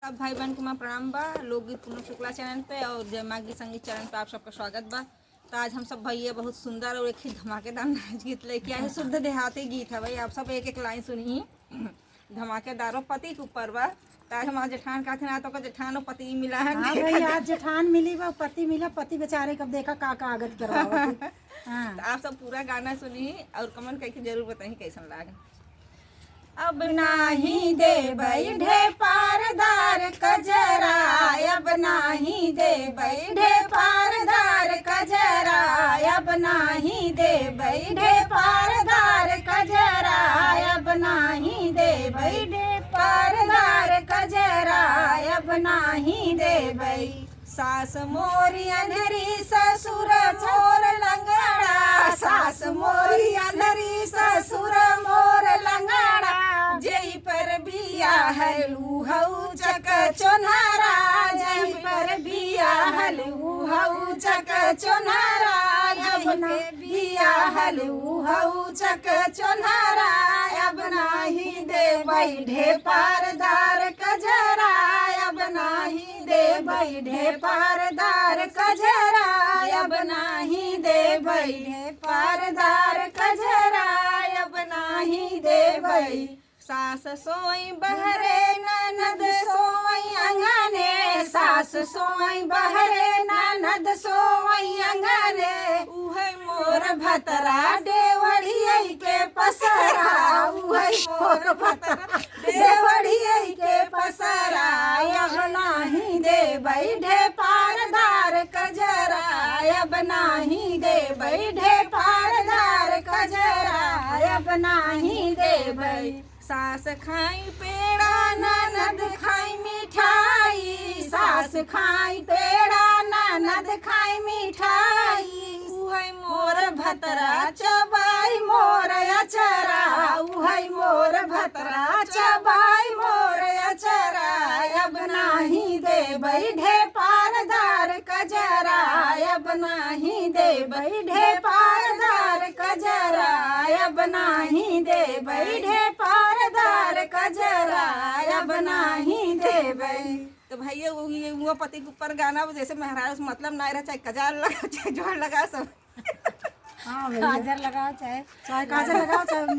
सब भाई बहन को मैं प्रणाम बा। लोकगीत पूनम शुक्ला चैनल पे और जय माँ गीत संगीत चैनल पे आप सबका स्वागत बा। तो आज हम सब भैया बहुत सुंदर और एक ही धमाकेदार नाच गीत लेके आए। शुद्ध देहाती गीत है भाई, आप सब एक एक लाइन सुनी। धमाकेदार पति के ऊपर बा। तो आज हमारे जेठान का थे तो जेठान और पति मिला है। हाँ भाई, आज जेठान मिली बा, पति मिला। पति बेचारे कब देखा का कागज करवा। हाँ, तो आप सब पूरा गाना सुनी और कमेंट करके जरूर बताइए कैसन लागे। अब नाही दे बैठे पारदार कजरा, अब नाही दे बैठे पारदार कजरा, अब नाही दे बैठे पारदार कजरा, अब नाही दे बैठे पारदार कजरा, अब नाही दे बै। सास मोरी अनहरी ससुर मोर लंगड़ा, सास मोरी अनहरी ससुर मोर लंगड़ा, जई पर बिया है लूहऊ चक चोनहरा, जई पर बिया है लूहऊ चक चोनहरा, जई पर बिया है लूहऊ चक चोनहरा, अब नाही दे बैठे पारदार कजरा, अब नाही दे बैठे पारदार कजरा, अब नाही दे बैठे पारदार कजरा, अब नाही दे बै। सास सोई बहरे ननद सोई अंगने, सास सोई बहरे ननद सोई अंगने, उहे मोर भतरा देवढ़ियै के पसरा, उहे मोर भतरा देवढ़ियै के पसरा, अब नाही दे बैठे पारदार कजरा, अब नाही दे बैठे पारदार कजरा, अब नाही दे बै। सास खाई पेड़ा ननद खाई मिठाई, सास खाई पेड़ा ननद खाई मिठाई, उहै मोर भतरा चबाई मोर अचरा, उहै मोर भतरा चबाई मोर अचरा, अब नाही दे बैठे पारदार कजरा, अब नाही दे बैठे पारदार कजरा, अब नाही दे बैठे पारदार कजरा, अब नाही दे बै। तो भैया वो पति के ऊपर गाना जैसे महाराज मतलब ना रहा, चाहे कजार लगा चाहे जोड़ लगा सब। हाँ, काजर लगाओ चाहे काजर लगाओ चाहे